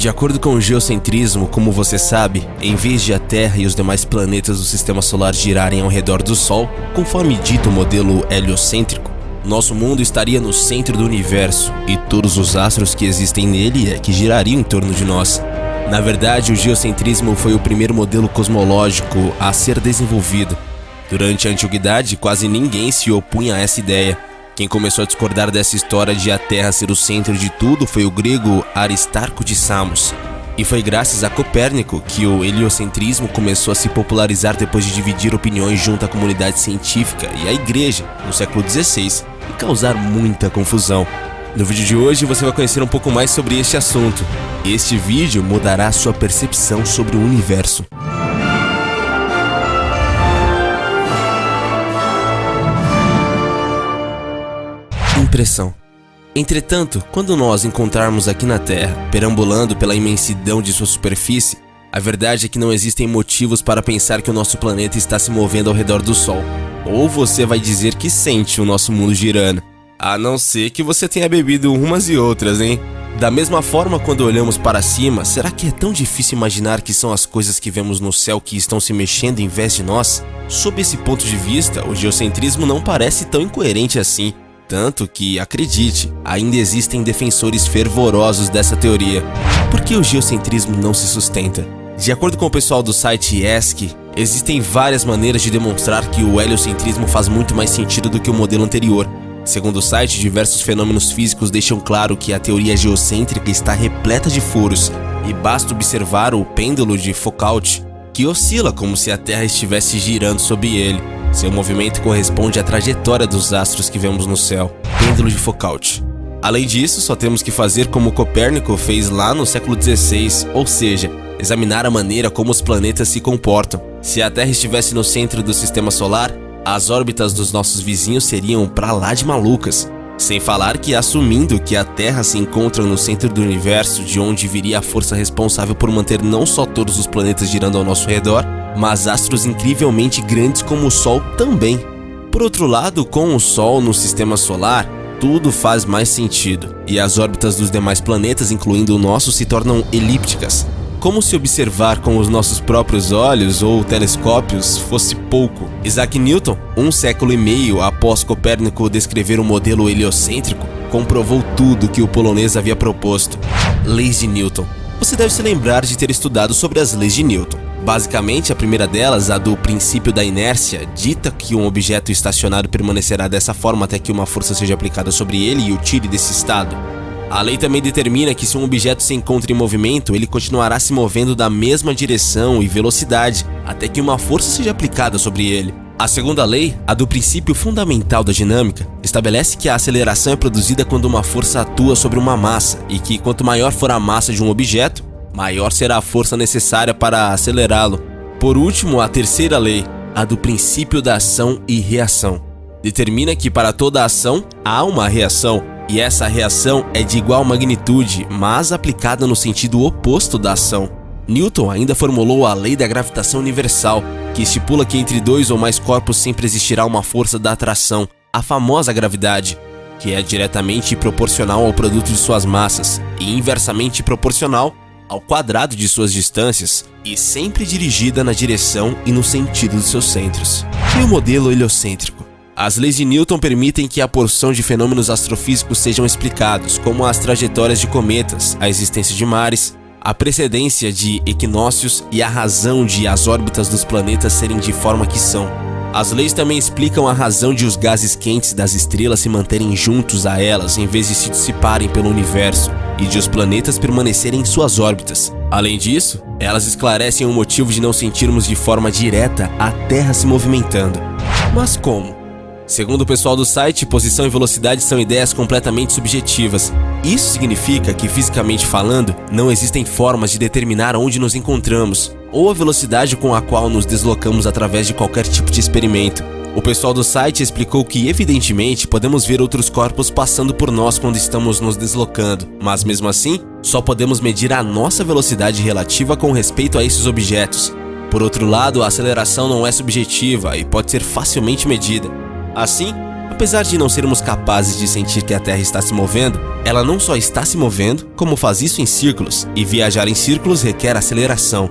De acordo com o geocentrismo, como você sabe, em vez de a Terra e os demais planetas do Sistema Solar girarem ao redor do Sol, conforme dito o modelo heliocêntrico, nosso mundo estaria no centro do universo e todos os astros que existem nele é que girariam em torno de nós. Na verdade, o geocentrismo foi o primeiro modelo cosmológico a ser desenvolvido. Durante a Antiguidade, quase ninguém se opunha a essa ideia. Quem começou a discordar dessa história de a Terra ser o centro de tudo foi o grego Aristarco de Samos. E foi graças a Copérnico que o heliocentrismo começou a se popularizar depois de dividir opiniões junto à comunidade científica e à igreja no século XVI e causar muita confusão. No vídeo de hoje você vai conhecer um pouco mais sobre este assunto. Este vídeo mudará a sua percepção sobre o universo. Impressão. Entretanto, quando nós encontrarmos aqui na Terra, perambulando pela imensidão de sua superfície, a verdade é que não existem motivos para pensar que o nosso planeta está se movendo ao redor do Sol. Ou você vai dizer que sente o nosso mundo girando. A não ser que você tenha bebido umas e outras, hein? Da mesma forma, quando olhamos para cima, será que é tão difícil imaginar que são as coisas que vemos no céu que estão se mexendo em vez de nós? Sob esse ponto de vista, o geocentrismo não parece tão incoerente assim. Tanto que, acredite, ainda existem defensores fervorosos dessa teoria. Por que o geocentrismo não se sustenta? De acordo com o pessoal do site ESC, existem várias maneiras de demonstrar que o heliocentrismo faz muito mais sentido do que o modelo anterior. Segundo o site, diversos fenômenos físicos deixam claro que a teoria geocêntrica está repleta de furos, e basta observar o pêndulo de Foucault, que oscila como se a Terra estivesse girando sobre ele. Seu movimento corresponde à trajetória dos astros que vemos no céu. Pêndulo de Foucault. Além disso, só temos que fazer como Copérnico fez lá no século XVI, ou seja, examinar a maneira como os planetas se comportam. Se a Terra estivesse no centro do Sistema Solar, as órbitas dos nossos vizinhos seriam pra lá de malucas. Sem falar que, assumindo que a Terra se encontra no centro do universo, de onde viria a força responsável por manter não só todos os planetas girando ao nosso redor, mas astros incrivelmente grandes como o Sol também. Por outro lado, com o Sol no Sistema Solar, tudo faz mais sentido, e as órbitas dos demais planetas, incluindo o nosso, se tornam elípticas. Como se observar com os nossos próprios olhos ou telescópios fosse pouco. Isaac Newton, 1 século e meio após Copérnico descrever o modelo heliocêntrico, comprovou tudo que o polonês havia proposto. Leis de Newton. Você deve se lembrar de ter estudado sobre as leis de Newton. Basicamente, a primeira delas, a do princípio da inércia, dita que um objeto estacionário permanecerá dessa forma até que uma força seja aplicada sobre ele e o tire desse estado. A lei também determina que se um objeto se encontra em movimento, ele continuará se movendo da mesma direção e velocidade, até que uma força seja aplicada sobre ele. A segunda lei, a do princípio fundamental da dinâmica, estabelece que a aceleração é produzida quando uma força atua sobre uma massa, e que quanto maior for a massa de um objeto, maior será a força necessária para acelerá-lo. Por último, a terceira lei, a do princípio da ação e reação, determina que para toda ação há uma reação, e essa reação é de igual magnitude, mas aplicada no sentido oposto da ação. Newton ainda formulou a lei da gravitação universal, que estipula que entre dois ou mais corpos sempre existirá uma força da atração, a famosa gravidade, que é diretamente proporcional ao produto de suas massas e inversamente proporcional ao quadrado de suas distâncias, e sempre dirigida na direção e no sentido dos seus centros. E o modelo heliocêntrico? As leis de Newton permitem que a porção de fenômenos astrofísicos sejam explicados, como as trajetórias de cometas, a existência de mares, a precedência de equinócios e a razão de as órbitas dos planetas serem de forma que são. As leis também explicam a razão de os gases quentes das estrelas se manterem juntos a elas em vez de se dissiparem pelo universo e de os planetas permanecerem em suas órbitas. Além disso, elas esclarecem o motivo de não sentirmos de forma direta a Terra se movimentando. Mas como? Segundo o pessoal do site, posição e velocidade são ideias completamente subjetivas. Isso significa que, fisicamente falando, não existem formas de determinar onde nos encontramos, ou a velocidade com a qual nos deslocamos através de qualquer tipo de experimento. O pessoal do site explicou que, evidentemente, podemos ver outros corpos passando por nós quando estamos nos deslocando, mas mesmo assim, só podemos medir a nossa velocidade relativa com respeito a esses objetos. Por outro lado, a aceleração não é subjetiva e pode ser facilmente medida. Assim, Apesar de não sermos capazes de sentir que a Terra está se movendo, ela não só está se movendo, como faz isso em círculos, e viajar em círculos requer aceleração.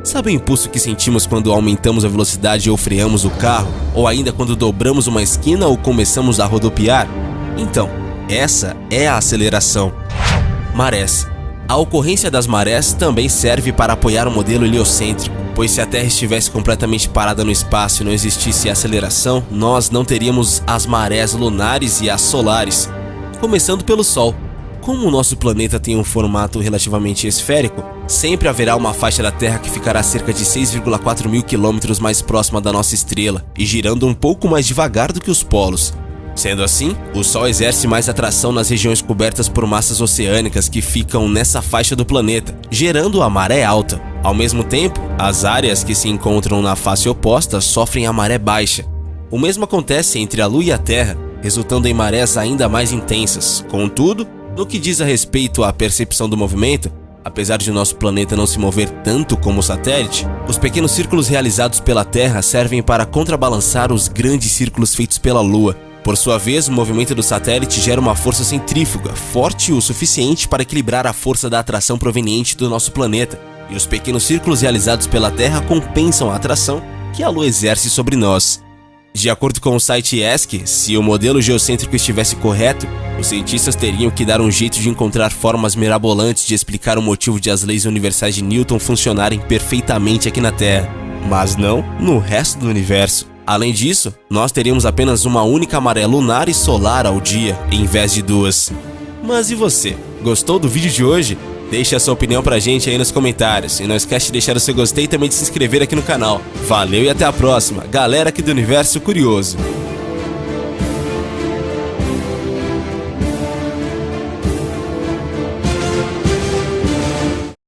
Sabe o impulso que sentimos quando aumentamos a velocidade ou freamos o carro, ou ainda quando dobramos uma esquina ou começamos a rodopiar? Então, essa é a aceleração. Marés. A ocorrência das marés também serve para apoiar o modelo heliocêntrico, pois se a Terra estivesse completamente parada no espaço e não existisse aceleração, nós não teríamos as marés lunares e as solares. Começando pelo Sol. Como o nosso planeta tem um formato relativamente esférico, sempre haverá uma faixa da Terra que ficará cerca de 6,4 mil quilômetros mais próxima da nossa estrela e girando um pouco mais devagar do que os polos. Sendo assim, o Sol exerce mais atração nas regiões cobertas por massas oceânicas que ficam nessa faixa do planeta, gerando a maré alta. Ao mesmo tempo, as áreas que se encontram na face oposta sofrem a maré baixa. O mesmo acontece entre a Lua e a Terra, resultando em marés ainda mais intensas. Contudo, no que diz a respeito à percepção do movimento, apesar de nosso planeta não se mover tanto como o satélite, os pequenos círculos realizados pela Terra servem para contrabalançar os grandes círculos feitos pela Lua. Por sua vez, o movimento do satélite gera uma força centrífuga, forte o suficiente para equilibrar a força da atração proveniente do nosso planeta, e os pequenos círculos realizados pela Terra compensam a atração que a Lua exerce sobre nós. De acordo com o site ESC, se o modelo geocêntrico estivesse correto, os cientistas teriam que dar um jeito de encontrar formas mirabolantes de explicar o motivo de as leis universais de Newton funcionarem perfeitamente aqui na Terra, mas não no resto do universo. Além disso, nós teríamos apenas uma única maré lunar e solar ao dia, em vez de duas. Mas e você? Gostou do vídeo de hoje? Deixe a sua opinião pra gente aí nos comentários. E não esquece de deixar o seu gostei e também de se inscrever aqui no canal. Valeu e até a próxima, galera aqui do Universo Curioso.